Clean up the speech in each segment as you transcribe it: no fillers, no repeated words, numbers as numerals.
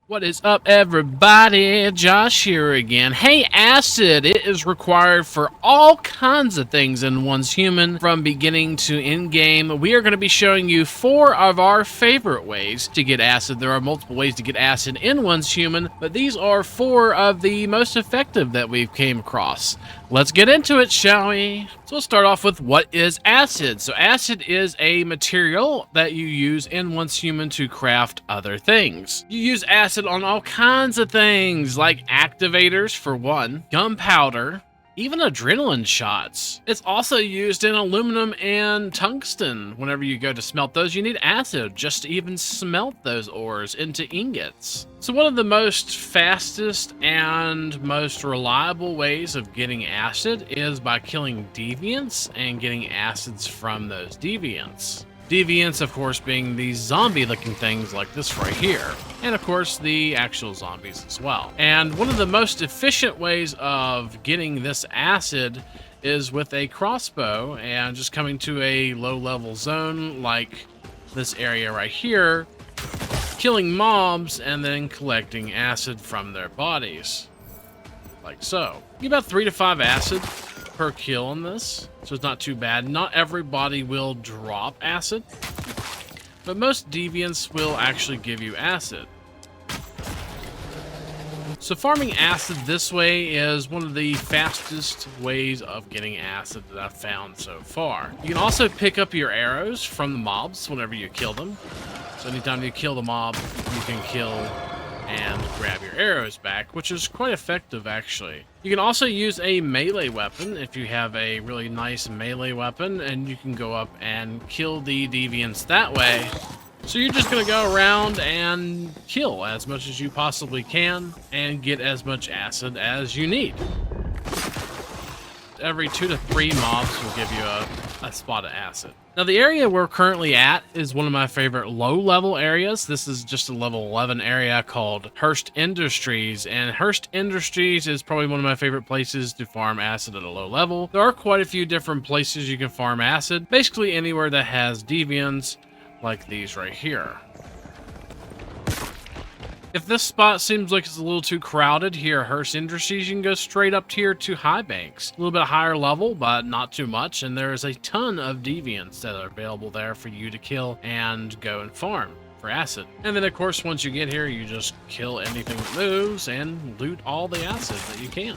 What is up, everybody? Josh here again. Hey, acid! It is required for all kinds of things in one's human, from beginning to in-game. We are going to be showing you 4 of our favorite ways to get acid. There are multiple ways to get acid in one's human, but these are 4 of the most effective that we've came across. Let's get into it, shall we? So let's start off with what is acid. So acid is a material that you use in one's human to craft other things. You use acid on all kinds of things, like activators for one, gunpowder, even adrenaline shots. It's also used in aluminum and tungsten. Whenever you go to smelt those, you need acid just to even smelt those ores into ingots. So one of the most fastest and most reliable ways of getting acid is by killing deviants and getting acids from those deviants. Deviants, of course, being these zombie-looking things like this right here. And, of course, the actual zombies as well. And one of the most efficient ways of getting this acid is with a crossbow and just coming to a low-level zone like this area right here, killing mobs, and then collecting acid from their bodies. Like so. You get about 3 to 5 acid per kill on this, so it's not too bad. Not everybody will drop acid, but most deviants will actually give you acid. So farming acid this way is one of the fastest ways of getting acid that I've found so far. You can also pick up your arrows from the mobs whenever you kill them. So anytime you kill the mob, you can kill and grab your arrows back, which is quite effective actually. You can also use a melee weapon if you have a really nice melee weapon, and you can go up and kill the deviants that way. So you're just gonna go around and kill as much as you possibly can and get as much acid as you need. Every 2 to 3 mobs will give you a spot of acid. Now the area we're currently at is one of my favorite low-level areas. This is just a level 11 area called Hearst Industries, and Hearst Industries is probably one of my favorite places to farm acid at a low level. There are quite a few different places you can farm acid, basically anywhere that has deviants like these right here. If this spot seems like it's a little too crowded here at Hearst Industries, you can go straight up here to High Banks. A little bit higher level, but not too much, and there is a ton of deviants that are available there for you to kill and go and farm for acid. And then, of course, once you get here, you just kill anything that moves and loot all the acid that you can.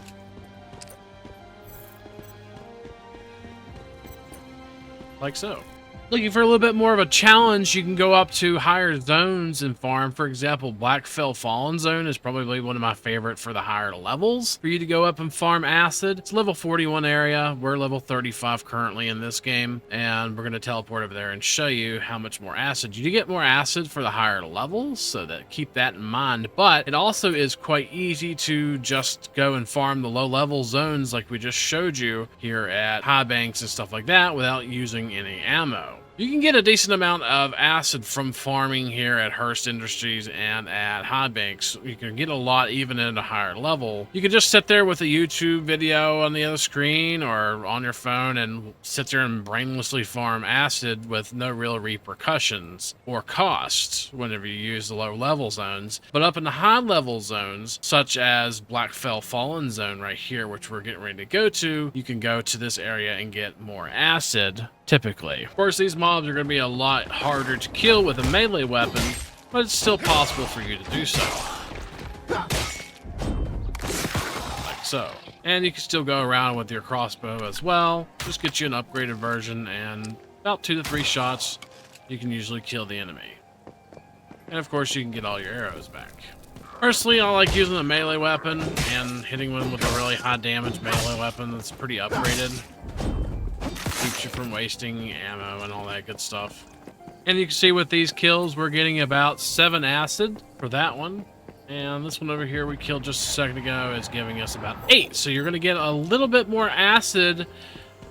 Like so. Looking for a little bit more of a challenge, you can go up to higher zones and farm. For example, Blackfell Fallen Zone is probably one of my favorite for the higher levels for you to go up and farm acid. It's level 41 area. We're level 35 currently in this game, and we're going to teleport over there and show you how much more acid. You do get more acid for the higher levels, so that keep that in mind, but it also is quite easy to just go and farm the low level zones like we just showed you here at High Banks and stuff like that without using any ammo. You can get a decent amount of acid from farming here at Hearst Industries and at High Banks. You can get a lot even at a higher level. You can just sit there with a YouTube video on the other screen or on your phone and sit there and brainlessly farm acid with no real repercussions or costs whenever you use the low level zones. But up in the high level zones, such as Blackfell Fallen Zone right here, which we're getting ready to go to, you can go to this area and get more acid. Typically. Of course, these mobs are going to be a lot harder to kill with a melee weapon, but it's still possible for you to do so. Like so. And you can still go around with your crossbow as well. Just get you an upgraded version, and about 2 to 3 shots, you can usually kill the enemy. And of course, you can get all your arrows back. Personally, I like using a melee weapon and hitting them with a really high damage melee weapon that's pretty upgraded. Keeps you from wasting ammo and all that good stuff. And you can see with these kills, we're getting about 7 acid for that one. And this one over here we killed just a second ago is giving us about 8. So you're going to get a little bit more acid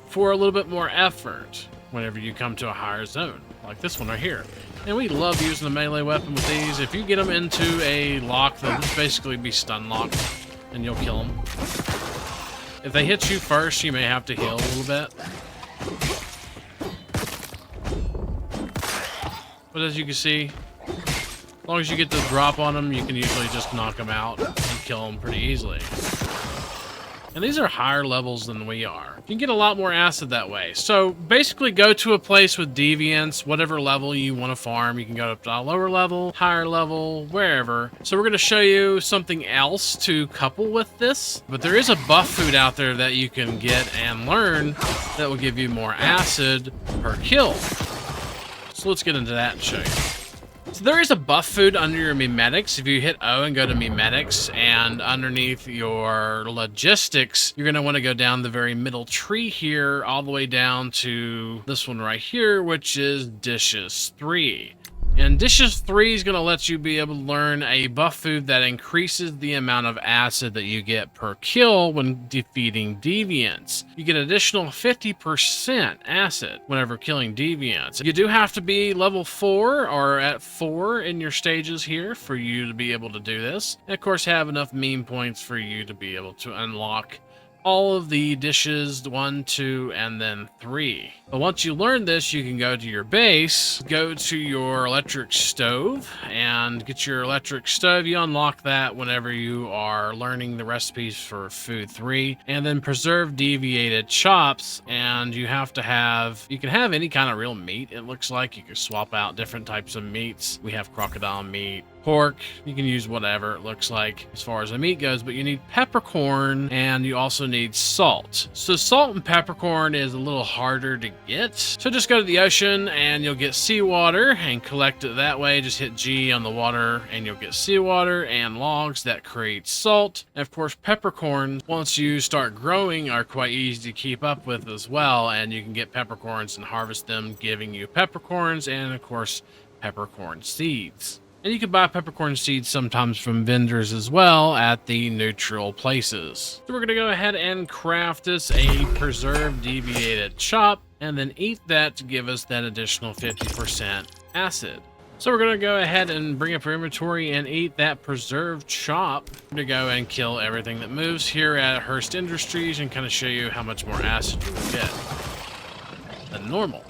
for a little bit more effort whenever you come to a higher zone, like this one right here. And we love using a melee weapon with these. If you get them into a lock, they'll just basically be stun locked, and you'll kill them. If they hit you first, you may have to heal a little bit. But as you can see, As long as you get the drop on them, you can usually just knock them out and kill them pretty easily. And these are higher levels than we are. You can get a lot more acid that way. So basically go to a place with deviants, whatever level you want to farm. You can go up to a lower level, higher level, wherever. So we're going to show you something else to couple with this. But there is a buff food out there that you can get and learn that will give you more acid per kill. So let's get into that and show you. So there is a buff food under your mimetics. If you hit O and go to mimetics, and underneath your logistics, you're going to want to go down the very middle tree here, all the way down to this one right here, which is dishes 3. And dishes 3 is going to let you be able to learn a buff food that increases the amount of acid that you get per kill when defeating deviants. You get additional 50% acid whenever killing deviants. You do have to be level 4 or at 4 in your stages here for you to be able to do this. And of course, have enough meme points for you to be able to unlock all of the dishes 1, 2, and then 3. But once you learn this, you can go to your base, go to your electric stove, and get your electric stove. You unlock that whenever you are learning the recipes for food 3, and then preserve deviated chops. And you have to have, you can have any kind of real meat. It looks like you can swap out different types of meats. We have crocodile meat, pork, you can use whatever it looks like as far as the meat goes, but you need peppercorn and you also need salt. So salt and peppercorn is a little harder to get. So just go to the ocean and you'll get seawater and collect it that way. Just hit G on the water and you'll get seawater and logs that create salt. And of course, peppercorn, once you start growing, are quite easy to keep up with as well. And you can get peppercorns and harvest them, giving you peppercorns and of course, peppercorn seeds. And you can buy peppercorn seeds sometimes from vendors as well at the neutral places. So we're going to go ahead and craft us a preserved deviated chop and then eat that to give us that additional 50% acid. So we're going to go ahead and bring up our inventory and eat that preserved chop to go and kill everything that moves here at Hearst Industries and kind of show you how much more acid you will get than normal.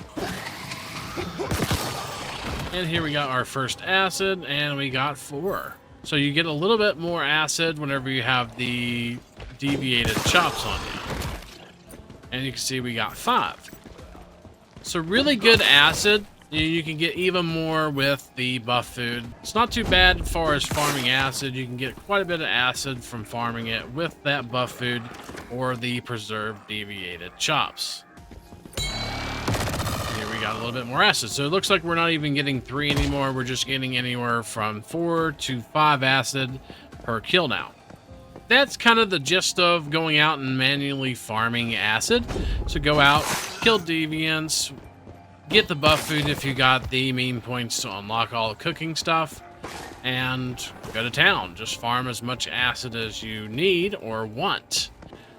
And here we got our first acid, and we got 4. So you get a little bit more acid whenever you have the deviated chops on you. And you can see we got 5. So really good acid. You can get even more with the buff food. It's not too bad as far as farming acid. You can get quite a bit of acid from farming it with that buff food or the preserved deviated chops. We got a little bit more acid. So it looks like we're not even getting 3 anymore. We're just getting anywhere from 4 to 5 acid per kill now. That's kind of the gist of going out and manually farming acid. So go out, kill deviants, get the buff food if you got the meme points to unlock all the cooking stuff, and go to town. Just farm as much acid as you need or want.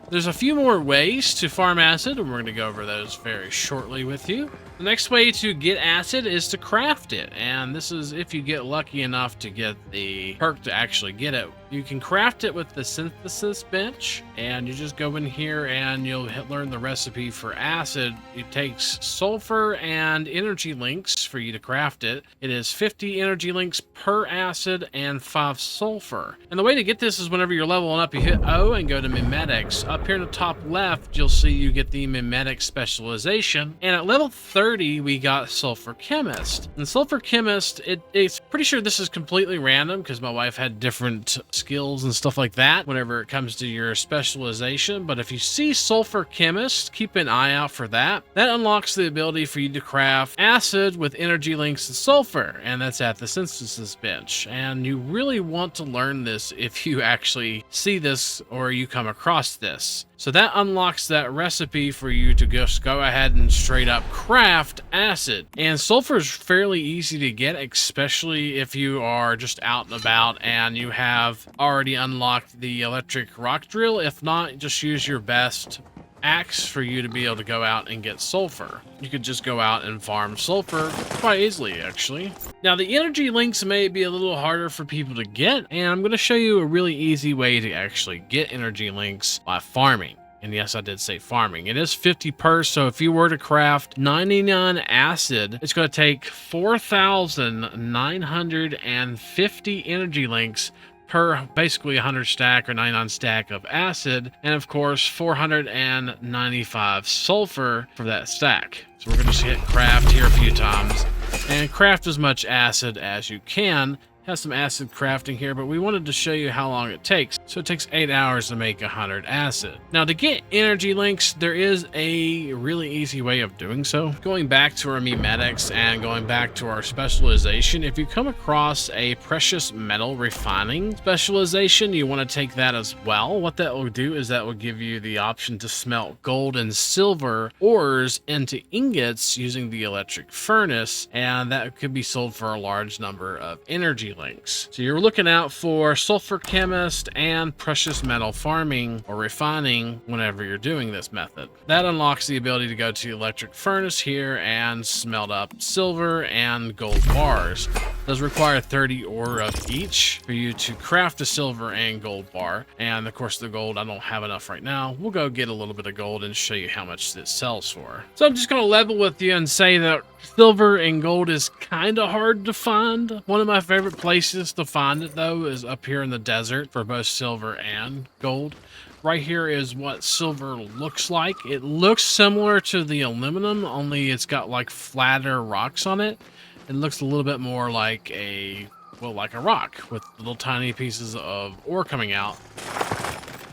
There's a few more ways to farm acid, and we're going to go over those very shortly with you. The next way to get acid is to craft it, and this is if you get lucky enough to get the perk to actually get it. You can craft it with the synthesis bench, and you just go in here and you'll learn the recipe for acid. It takes sulfur and energy links for you to craft it. It is 50 energy links per acid and 5 sulfur. And the way to get this is whenever you're leveling up, you hit O and go to mimetics. Up here in the top left, you'll see you get the mimetic specialization, and at level 30 we got Sulfur Chemist. And Sulfur Chemist, it's pretty sure this is completely random because my wife had different skills and stuff like that whenever it comes to your specialization. But if you see Sulfur Chemist, keep an eye out for that. That unlocks the ability for you to craft acid with energy links and sulfur, and that's at the synthesis bench. And you really want to learn this if you actually see this or you come across this. So that unlocks that recipe for you to just go ahead and straight up craft acid. And sulfur is fairly easy to get, especially if you are just out and about and you have already unlocked the electric rock drill. If not, just use your best axe for you to be able to go out and get sulfur. You could just go out and farm sulfur quite easily, actually. Now, the energy links may be a little harder for people to get, and I'm going to show you a really easy way to actually get energy links by farming. And yes, I did say farming. It is 50 per, so if you were to craft 99 acid, it's going to take 4,950 energy links per basically 100 stack or 99 stack of acid, and of course 495 sulfur for that stack. So we're going to just hit craft here a few times and craft as much acid as you can. Has some acid crafting here, but we wanted to show you how long it takes. So it takes 8 hours to make 100 acid. Now to get energy links, there is a really easy way of doing so. Going back to our memetics and going back to our specialization, if you come across a precious metal refining specialization, you want to take that as well. What that will do is that will give you the option to smelt gold and silver ores into ingots using the electric furnace, and that could be sold for a large number of energy links. So you're looking out for sulfur chemist and precious metal farming or refining whenever you're doing this method. That unlocks the ability to go to the electric furnace here and smelt up silver and gold bars. It does require 30 ore of each for you to craft a silver and gold bar. And of course the gold, I don't have enough right now. We'll go get a little bit of gold and show you how much this sells for. So I'm just going to level with you and say that silver and gold is kind of hard to find. One of my favorite places to find it though is up here in the desert for both silver and gold. Right here is what silver looks like. It looks similar to the aluminum, only it's got like flatter rocks on it. It looks a little bit more like a rock with little tiny pieces of ore coming out.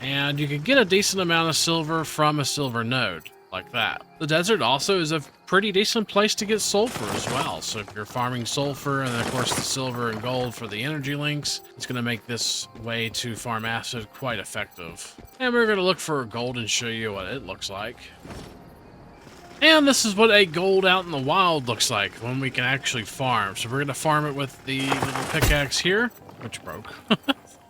And you can get a decent amount of silver from a silver node like that. The desert also is a pretty decent place to get sulfur as well. So if you're farming sulfur and then of course the silver and gold for the energy links, it's going to make this way to farm acid quite effective. And we're going to look for gold and show you what it looks like. And this is what a gold out in the wild looks like when we can actually farm. So we're going to farm it with the little pickaxe here, which broke.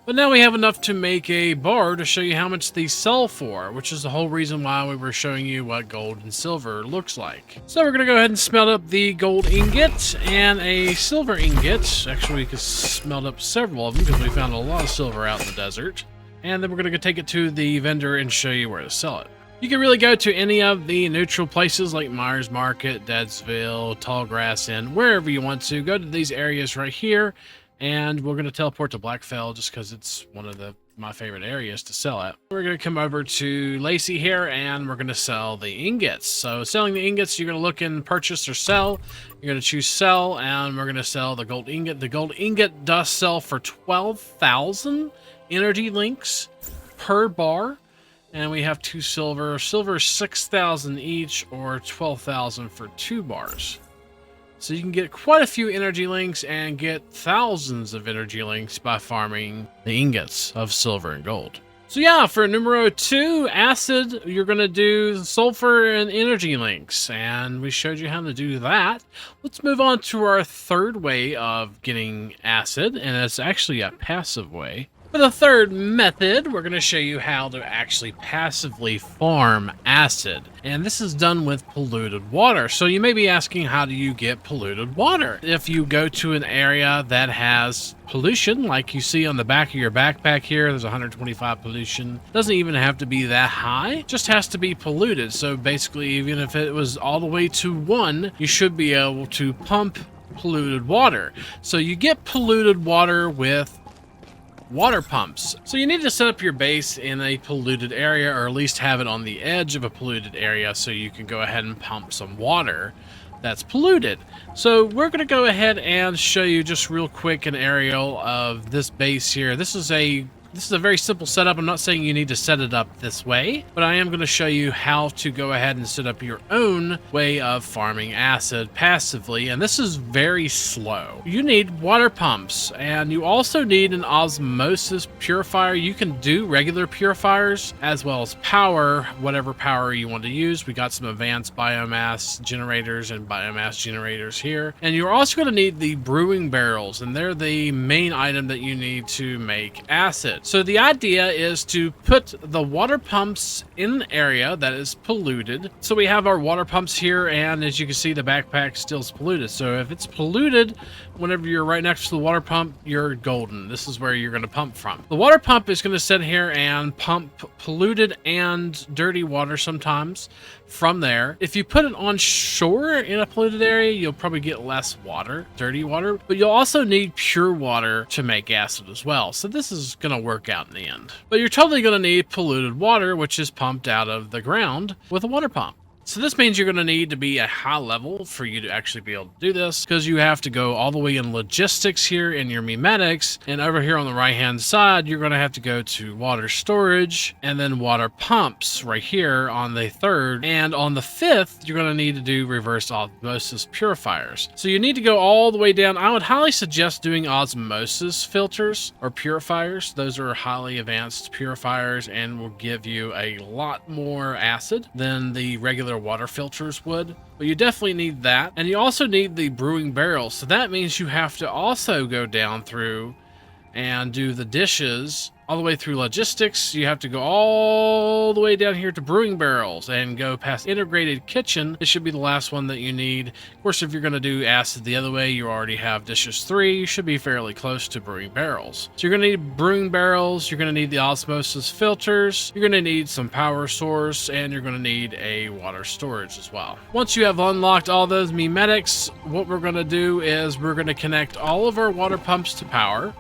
But now we have enough to make a bar to show you how much these sell for, which is the whole reason why we were showing you what gold and silver looks like. So we're going to go ahead and smelt up the gold ingot and a silver ingot. Actually, we could smelt up several of them because we found a lot of silver out in the desert. And then we're going to take it to the vendor and show you where to sell it. You can really go to any of the neutral places like Myers Market, Deadsville, Tallgrass Inn, wherever you want to. Go to these areas right here. And we're going to teleport to Blackfell just because it's one of my favorite areas to sell at. We're going to come over to Lacey here and we're going to sell the ingots. So selling the ingots, you're going to look in purchase or sell. You're going to choose sell and we're going to sell the gold ingot. The gold ingot does sell for 12,000 energy links per bar. And we have 2 silver. Silver 6,000 each or 12,000 for 2 bars. So you can get quite a few energy links and get thousands of energy links by farming the ingots of silver and gold. So yeah, for numero 2, acid, you're going to do sulfur and energy links. And we showed you how to do that. Let's move on to our third way of getting acid. And it's actually a passive way. For the third method, we're going to show you how to actually passively farm acid. And this is done with polluted water. So you may be asking, how do you get polluted water? If you go to an area that has pollution, like you see on the back of your backpack here, there's 125 pollution. Doesn't even have to be that high, just has to be polluted. So basically, even if it was all the way to 1, you should be able to pump polluted water. So you get polluted water with water pumps. So you need to set up your base in a polluted area, or at least have it on the edge of a polluted area so you can go ahead and pump some water that's polluted. So we're going to go ahead and show you just real quick an aerial of this base here. This is a very simple setup. I'm not saying you need to set it up this way, but I am going to show you how to go ahead and set up your own way of farming acid passively, and this is very slow. You need water pumps, and you also need an osmosis purifier. You can do regular purifiers as well as power, whatever power you want to use. We got some advanced biomass generators and biomass generators here, and you're also going to need the brewing barrels, and they're the main item that you need to make acid. So the idea is to put the water pumps in an area that is polluted. So we have our water pumps here, and as you can see, the backpack still is polluted. So if it's polluted, whenever you're right next to the water pump, you're golden. This is where you're going to pump from. The water pump is going to sit here and pump polluted and dirty water sometimes from there. If you put it on shore in a polluted area, you'll probably get less water, dirty water, but you'll also need pure water to make acid as well. So this is going to work out in the end. But you're totally going to need polluted water, which is pumped out of the ground with a water pump. So this means you're going to need to be a high level for you to actually be able to do this, because you have to go all the way in logistics here in your memetics, and over here on the right hand side you're going to have to go to water storage and then water pumps right here on the 3rd, and on the 5th you're going to need to do reverse osmosis purifiers. So you need to go all the way down. I would highly suggest doing osmosis filters or purifiers. Those are highly advanced purifiers and will give you a lot more acid than the regular water filters would, but you definitely need that. And you also need the brewing barrels, so that means you have to also go down through and do the dishes all the way through logistics. You have to go all the way down here to brewing barrels and go past integrated kitchen. This should be the last one that you need. Of course, if you're going to do acid the other way, you already have dishes 3. You should be fairly close to brewing barrels. So you're going to need brewing barrels, you're going to need the osmosis filters, you're going to need some power source, and you're going to need a water storage as well. Once you have unlocked all those memetics, what we're going to do is we're going to connect all of our water pumps to power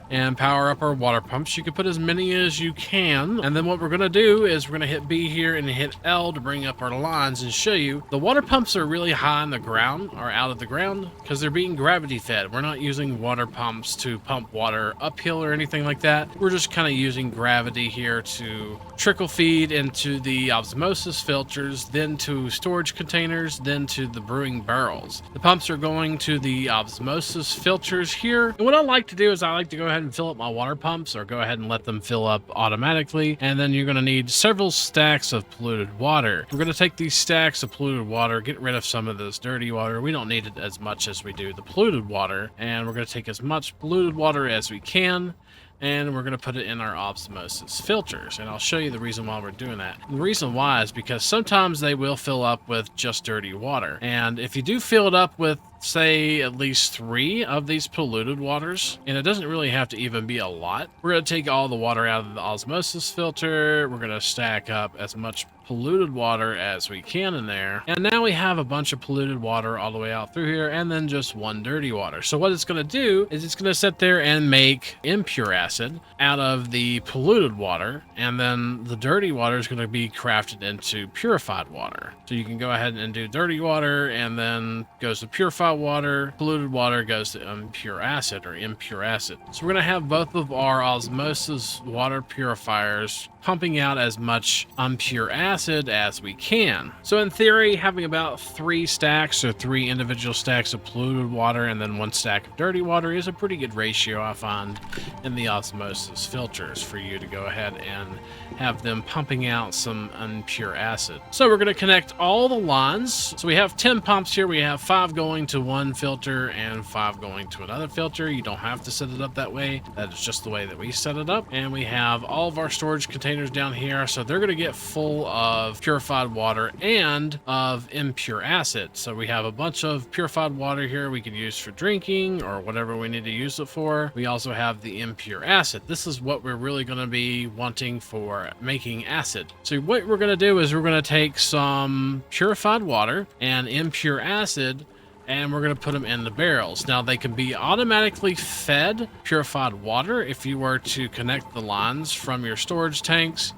and power up our water pumps. You can put as many as you can, and then what we're going to do is we're going to hit B here and hit L to bring up our lines and show you the water pumps are really high in the ground or out of the ground because they're being gravity fed. We're not using water pumps to pump water uphill or anything like that. We're just kind of using gravity here to trickle feed into the osmosis filters, then to storage containers, then to the brewing barrels. The pumps are going to the osmosis filters here, and what I like to do is I like to go ahead and fill up my water pumps, or go ahead and let them fill up automatically. And then you're going to need several stacks of polluted water. We're going to take these stacks of polluted water, get rid of some of this dirty water. We don't need it as much as we do the polluted water, and we're going to take as much polluted water as we can, and we're going to put it in our osmosis filters. And I'll show you the reason why we're doing that. And the reason why is because sometimes they will fill up with just dirty water, and if you do fill it up with, say, at least 3 of these polluted waters, and it doesn't really have to even be a lot, we're going to take all the water out of the osmosis filter. We're going to stack up as much polluted water as we can in there, and now we have a bunch of polluted water all the way out through here, and then just 1 dirty water. So what it's going to do is it's going to sit there and make impure acid out of the polluted water, and then the dirty water is going to be crafted into purified water. So you can go ahead and do dirty water, and then goes to purified water. Polluted water goes to impure acid or impure acid. So we're going to have both of our osmosis water purifiers pumping out as much impure acid as we can. So in theory, having about 3 stacks or 3 individual stacks of polluted water and then 1 stack of dirty water is a pretty good ratio, I find, in the osmosis filters for you to go ahead and have them pumping out some impure acid. So we're going to connect all the lines. So we have 10 pumps here. We have 5 going to one filter and 5 going to another filter. You don't have to set it up that way. That is just the way that we set it up. And we have all of our storage containers down here, so they're going to get full of purified water and of impure acid. So we have a bunch of purified water here we can use for drinking or whatever we need to use it for. We also have the impure acid. This is what we're really going to be wanting for making acid. So what we're going to do is we're going to take some purified water and impure acid, and we're going to put them in the barrels. Now they can be automatically fed purified water if you were to connect the lines from your storage tanks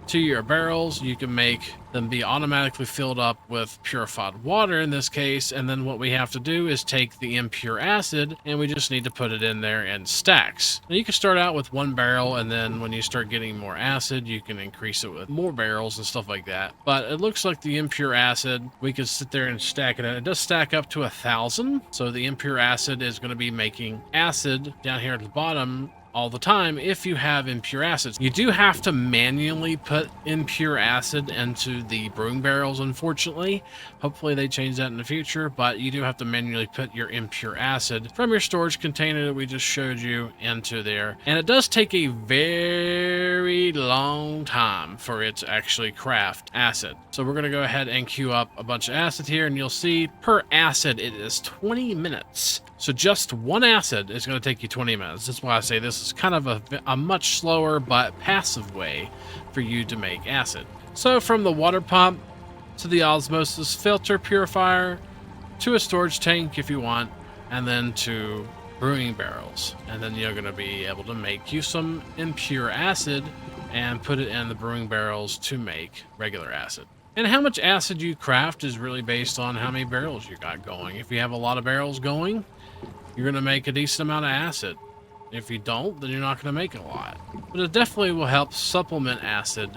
to your barrels. You can make them be automatically filled up with purified water in this case, and then what we have to do is take the impure acid and we just need to put it in there in stacks. Now you can start out with 1 barrel, and then when you start getting more acid you can increase it with more barrels and stuff like that. But it looks like the impure acid, we can sit there and stack it, and it does stack up to 1,000. So the impure acid is going to be making acid down here at the bottom all the time if you have impure acids. You do have to manually put impure acid into the brewing barrels, unfortunately. Hopefully they change that in the future, but you do have to manually put your impure acid from your storage container that we just showed you into there. And it does take a very long time for it to actually craft acid. So we're going to go ahead and queue up a bunch of acid here, and you'll see per acid it is 20 minutes. So just one acid is going to take you 20 minutes. That's why I say this is kind of a much slower but passive way for you to make acid. So from the water pump to the osmosis filter purifier to a storage tank if you want, and then to brewing barrels. And then you're going to be able to make you some impure acid and put it in the brewing barrels to make regular acid. And how much acid you craft is really based on how many barrels you got going. If you have a lot of barrels going, you're going to make a decent amount of acid. If you don't, then you're not going to make a lot. But it definitely will help supplement acid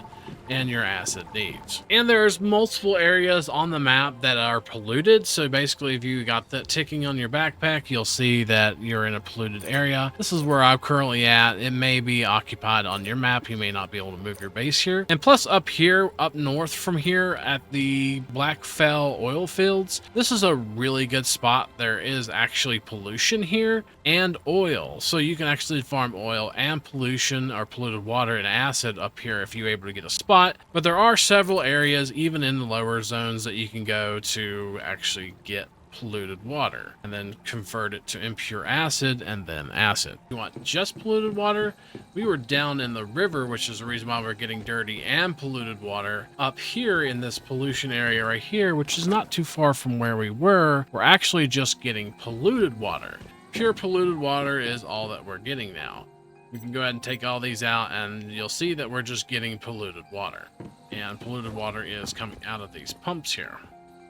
and your acid needs. And there's multiple areas on the map that are polluted. So basically, if you got that ticking on your backpack, you'll see that you're in a polluted area. This is where I'm currently at. It may be occupied on your map. You may not be able to move your base here. And plus up here, up north from here at the Blackfell oil fields, this is a really good spot. There is actually pollution here and oil. So you can actually farm oil and pollution or polluted water and acid up here if you're able to get a spot. But there are several areas, even in the lower zones, that you can go to actually get polluted water and then convert it to impure acid and then acid. If you want just polluted water, we were down in the river, which is the reason why we're getting dirty and polluted water. Up here in this pollution area right here, which is not too far from where we were, we're actually just getting polluted water. Pure polluted water is all that we're getting now. We can go ahead and take all these out and you'll see that we're just getting polluted water. And polluted water is coming out of these pumps here.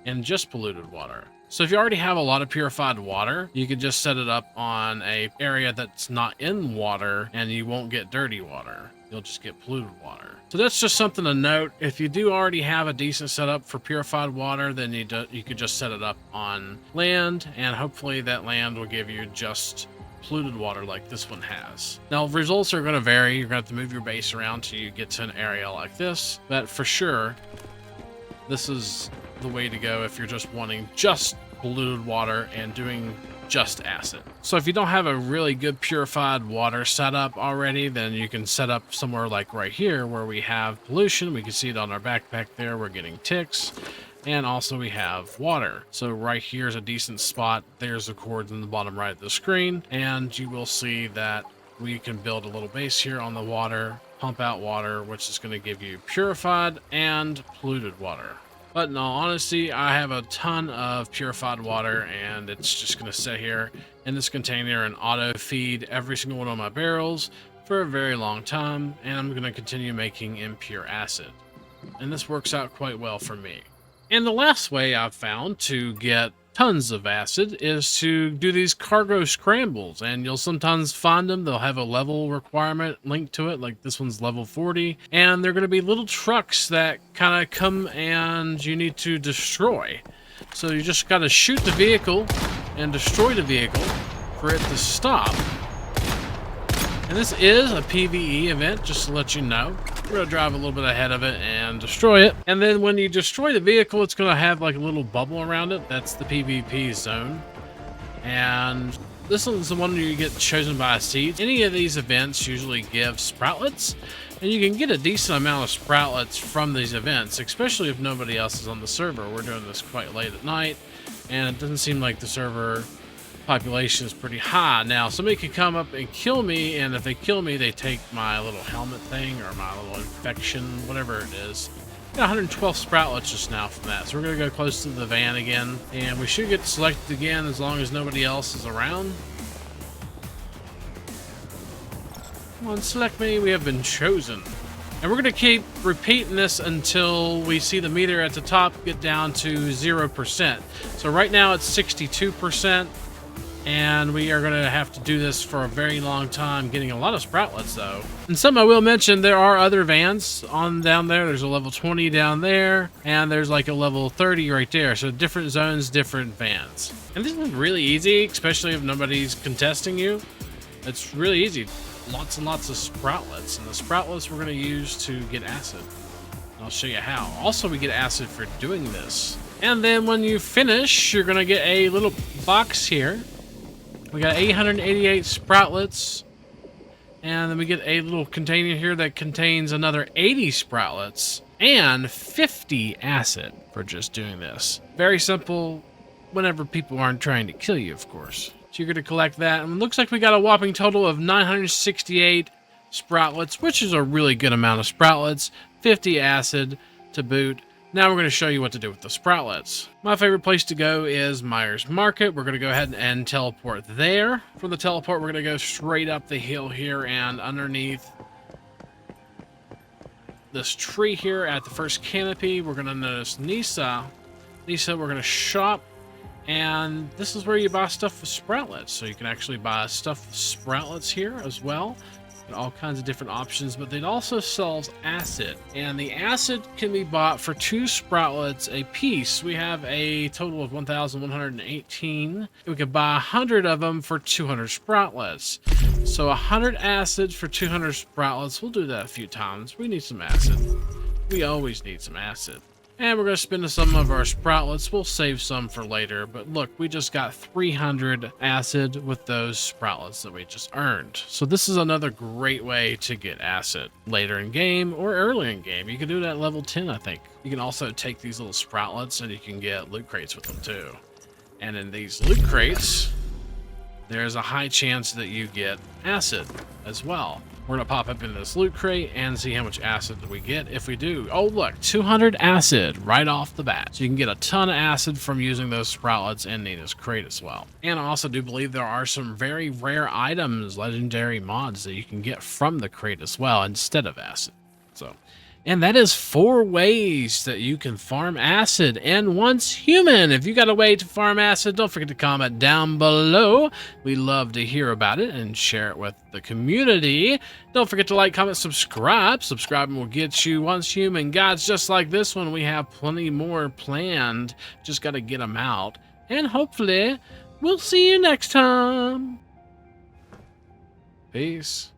And just polluted water. So if you already have a lot of purified water, you can just set it up on an area that's not in water and you won't get dirty water. You'll just get polluted water. So that's just something to note. If you do already have a decent setup for purified water, then you could just set it up on land, and hopefully that land will give you just polluted water like this one has. Now, results are going to vary. You're going to have to move your base around till you get to an area like this, but for sure, this is the way to go if you're just wanting just polluted water and doing just acid. So if you don't have a really good purified water setup already, then you can set up somewhere like right here where we have pollution. We can see it on our backpack there. We're getting ticks. And also we have water. So right here is a decent spot. There's the cords in the bottom right of the screen. And you will see that we can build a little base here on the water, pump out water, which is going to give you purified and polluted water. But in all honesty, I have a ton of purified water, and it's just going to sit here in this container and auto feed every single one of my barrels for a very long time. And I'm going to continue making impure acid. And this works out quite well for me. And the last way I've found to get tons of acid is to do these cargo scrambles, and you'll sometimes find them. They'll have a level requirement linked to it, like this one's level 40, and they're going to be little trucks that kind of come and you need to destroy. So you just got to shoot the vehicle and destroy the vehicle for it to stop. And this is a PvE event, just to let you know. We're going to drive a little bit ahead of it and destroy it. And then when you destroy the vehicle, it's going to have like a little bubble around it. That's the PvP zone. And this one's the one where you get chosen by a seed. Any of these events usually give sproutlets. And you can get a decent amount of sproutlets from these events, especially if nobody else is on the server. We're doing this quite late at night. And it doesn't seem like the server population is pretty high. Now, somebody can come up and kill me, and if they kill me, they take my little helmet thing or my little infection, whatever it is. Got 112 sproutlets just now from that. So we're going to go close to the van again, and we should get selected again as long as nobody else is around. Come on, select me. We have been chosen. And we're going to keep repeating this until we see the meter at the top get down to 0%. So right now it's 62%. And we are going to have to do this for a very long time, getting a lot of sproutlets though. And some I will mention, there are other vans on down there. There's a level 20 down there, and there's like a level 30 right there. So different zones, different vans. And this is really easy, especially if nobody's contesting you. It's really easy. Lots and lots of sproutlets. And the sproutlets we're going to use to get acid. I'll show you how. Also, we get acid for doing this. And then when you finish, you're going to get a little box here. We got 888 sproutlets, and then we get a little container here that contains another 80 sproutlets and 50 acid for just doing this. Very simple whenever people aren't trying to kill you, of course. So you're going to collect that. And it looks like we got a whopping total of 968 sproutlets, which is a really good amount of sproutlets. 50 acid to boot. Now we're going to show you what to do with the sproutlets. My favorite place to go is Myers Market. We're going to go ahead and teleport there. From the teleport, we're going to go straight up the hill here and underneath this tree here at the first canopy. We're going to notice Nisa. Nisa, we're going to shop. And this is where you buy stuff with sproutlets. So you can actually buy stuff with sproutlets here as well. All kinds of different options, but it also sells acid. And the acid can be bought for 2 sproutlets a piece. We have a total of 1,118. We could buy 100 of them for 200 sproutlets. So 100 acid for 200 sproutlets. We'll do that a few times. We need some acid. We always need some acid. And we're going to spend some of our sproutlets. We'll save some for later. But look, we just got 300 acid with those sproutlets that we just earned. So this is another great way to get acid later in game or early in game. You can do that at level 10, I think. You can also take these little sproutlets and you can get loot crates with them too. And in these loot crates, there's a high chance that you get acid as well. We're going to pop up into this loot crate and see how much acid we get if we do. Oh, look, 200 acid right off the bat. So you can get a ton of acid from using those sproutlets in Nina's crate as well. And I also do believe there are some very rare items, legendary mods that you can get from the crate as well instead of acid. So, and that is 4 ways that you can farm acid and once human. If you got a way to farm acid, don't forget to comment down below. We love to hear about it and share it with the community. Don't forget to like, comment, subscribe. Subscribing will get you once human guides just like this one. We have plenty more planned. Just got to get them out. And hopefully, we'll see you next time. Peace.